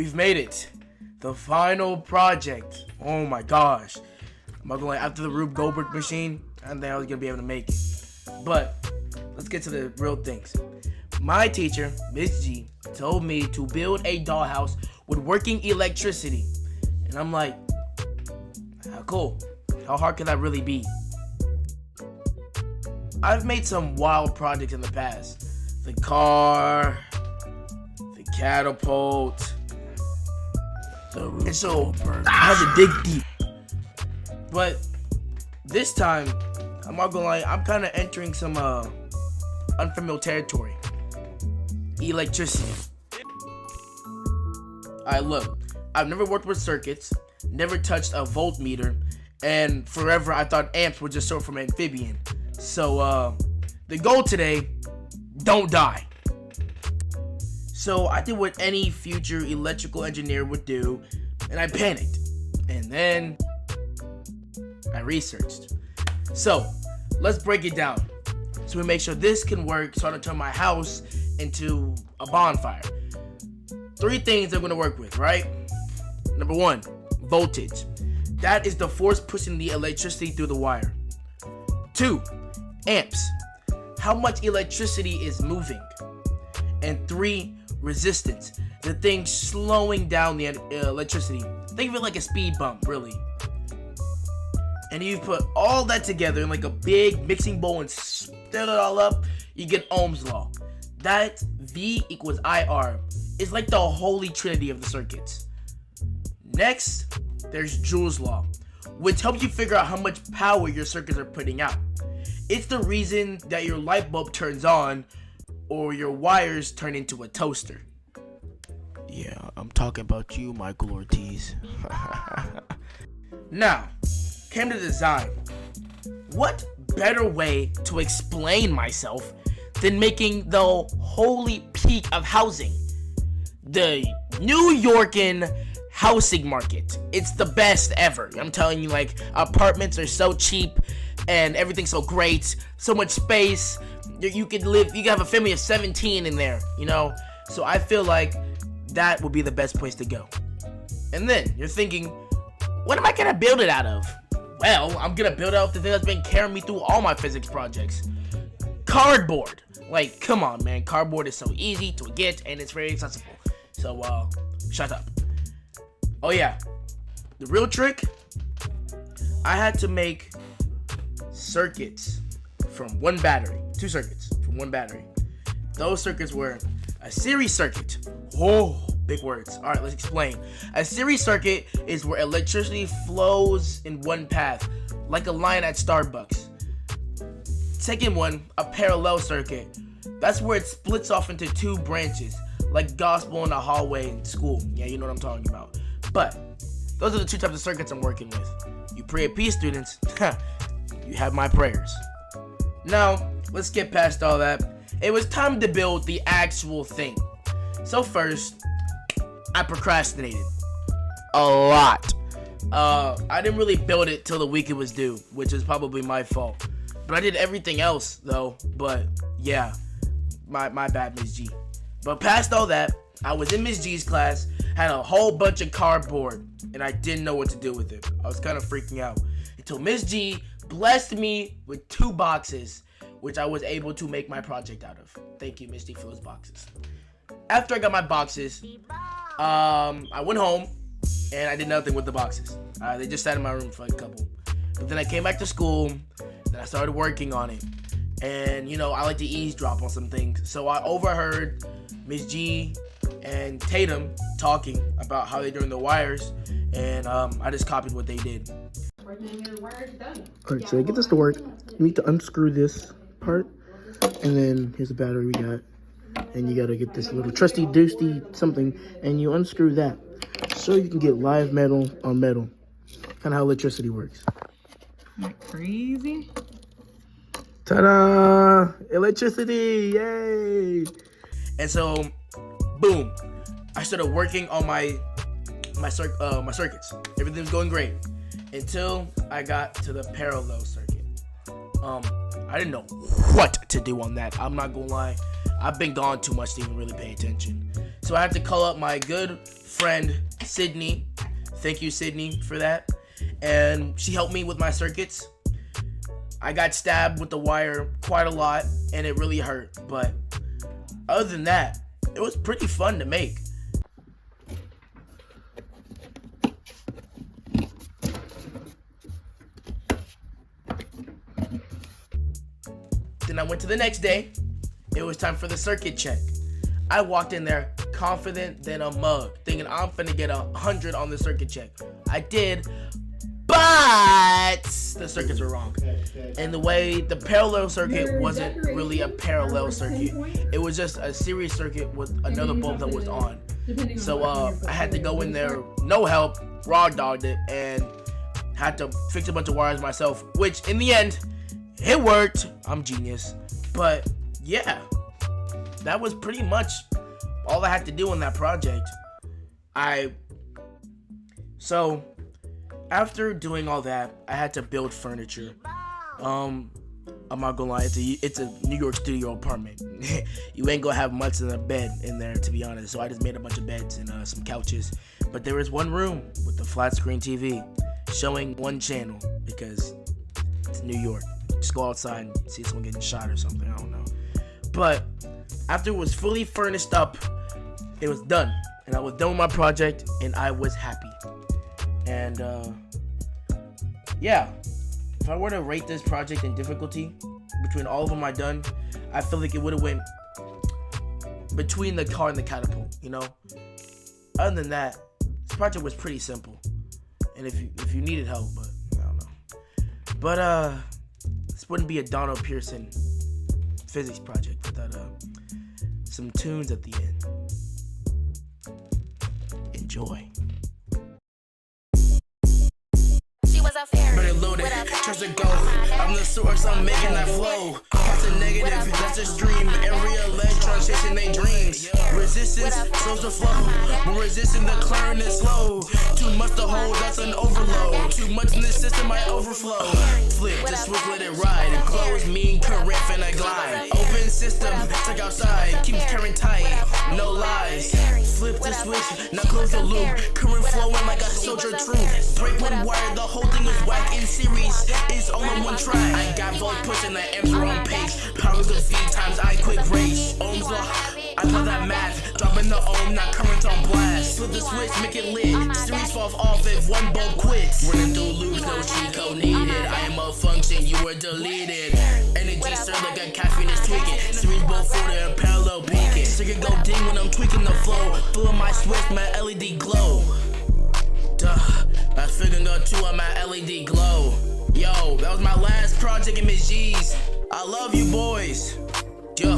We've made it. The final project. Oh my gosh. I'm not gonna lie, after the Rube Goldberg machine, I didn't think I was gonna be able to make it. But let's get to the real things. My teacher, Miss G, told me to build a dollhouse with working electricity. And I'm like, cool. How hard could that really be? I've made some wild projects in the past. The car, the catapult, and so I had to dig deep. But this time, I'm not gonna lie, I'm kind of entering some unfamiliar territory. Electricity. Alright, look, I've never worked with circuits, never touched a voltmeter, and forever I thought amps were just short from amphibian. So the goal today, don't die. So I did what any future electrical engineer would do, and I panicked. And then I researched. So let's break it down so we make sure this can work, so I don't turn my house into a bonfire. 3 things I'm gonna work with, right? Number 1, voltage. That is the force pushing the electricity through the wire. 2, amps. How much electricity is moving? And 3, resistance. The thing slowing down the electricity. Think of it like a speed bump, really. And you put all that together in like a big mixing bowl and stir it all up, you get Ohm's law. That V equals IR is like the holy trinity of the circuits. Next, there's Joule's law, which helps you figure out how much power your circuits are putting out. It's the reason that your light bulb turns on or your wires turn into a toaster. Yeah, I'm talking about you, Michael Ortiz. Now, came to design. What better way to explain myself than making the holy peak of housing? The New Yorkin housing market. It's the best ever. I'm telling you, like, apartments are so cheap and everything's so great, so much space. You can have a family of 17 in there, you know? So I feel like that would be the best place to go. And then you're thinking, what am I gonna build it out of? Well, I'm gonna build out the thing that's been carrying me through all my physics projects. Cardboard. Like, come on, man. Cardboard is so easy to get and it's very accessible. So, shut up. Oh yeah, the real trick, I had to make circuits from one battery. 2 circuits from one battery. Those circuits were a series circuit. Oh, big words. All right, let's explain. A series circuit is where electricity flows in one path, like a line at Starbucks. Second one, a parallel circuit. That's where it splits off into 2 branches, like gospel in a hallway in school. Yeah, you know what I'm talking about. But those are the 2 types of circuits I'm working with. You pray at peace, students. You have my prayers. Now, let's get past all that. It was time to build the actual thing. So first, I procrastinated a lot. I didn't really build it till the week it was due, which is probably my fault. But I did everything else though. But yeah, my bad, Miss G. But past all that, I was in Miss G's class, had a whole bunch of cardboard, and I didn't know what to do with it. I was kind of freaking out until Miss G blessed me with 2 boxes, which I was able to make my project out of. Thank you, Miss G, for those boxes. After I got my boxes, I went home and I did nothing with the boxes. They just sat in my room for like a couple. But then I came back to school, and I started working on it. And, you know, I like to eavesdrop on some things. So I overheard Miss G and Tatum talking about how they're doing the wires, and I just copied what they did. Alright, so to get this to work, you need to unscrew this part, and then here's the battery we got, and you gotta get this little trusty doosty something, and you unscrew that, so you can get live metal on metal. Kind of how electricity works. Isn't that crazy? Ta-da! Electricity! Yay! And so, boom! I started working on my circuits. Everything was going great until I got to the parallel circuit. I didn't know what to do on that. I'm not gonna lie. I've been gone too much to even really pay attention. So I had to call up my good friend, Sydney. Thank you, Sydney, for that. And she helped me with my circuits. I got stabbed with the wire quite a lot, and it really hurt. But other than that, it was pretty fun to make. Then I went to the next day. It was time for the circuit check. I walked in there confident than a mug, thinking I'm finna get 100 on the circuit check. I did, but the circuits were wrong. And the way the parallel circuit wasn't really a parallel circuit. It was just a series circuit with another bulb that was on. So I had to go in there, no help, raw dogged it, and had to fix a bunch of wires myself, which in the end, it worked. I'm genius. But yeah, that was pretty much all I had to do on that project. So after doing all that, I had to build furniture. I'm not gonna lie, it's a New York studio apartment. You ain't gonna have much in a bed in there, to be honest. So I just made a bunch of beds and some couches. But there was one room with a flat screen TV showing one channel because it's New York. Just go outside and see someone getting shot or something, I don't know. But after it was fully furnished up, it was done. And I was done with my project, and I was happy. And yeah, if I were to rate this project in difficulty, between all of them I done, I feel like it would have went between the car and the catapult, you know? Other than that, this project was pretty simple. And if you needed help, but I don't know. But this wouldn't be a Donald Pearson physics project without some tunes at the end. Enjoy. Better loaded, trust to go. I'm the source, I'm making that flow. Positive, negative, that's a stream. Every electron chasing their dreams. Resistance slows the flow. When resisting the clearing is slow. Too much to hold, that's an overload. Too much in this system, I overflow. Flip the switch, let it ride. Close, mean, current, finna glide. Open system, check outside. Keep current tight, no lies. Flip the switch, now close the loop. Current flowing like a soldier troop. Break one wire, the whole thing is whack in series. It's all on one track. I got both pushing the amps wrong pace. Powers of V times I quick race. Ohms law, I play that math. Dropping the ohm, not current on blast. Flip the switch, make it lit. Series fall off if one bulb quits. Running through loops, no cheat code needed. I am a function, you were deleted. Energy surge like a caffeine is tweaking. Series both forward and parallel peaking. Circuit go ding when I'm tweaking the flow. Full of my switch, my LED glow. Duh, my figure go too on my LED glow. Yo, that was my last project in Miss G's. I love you boys. Yo.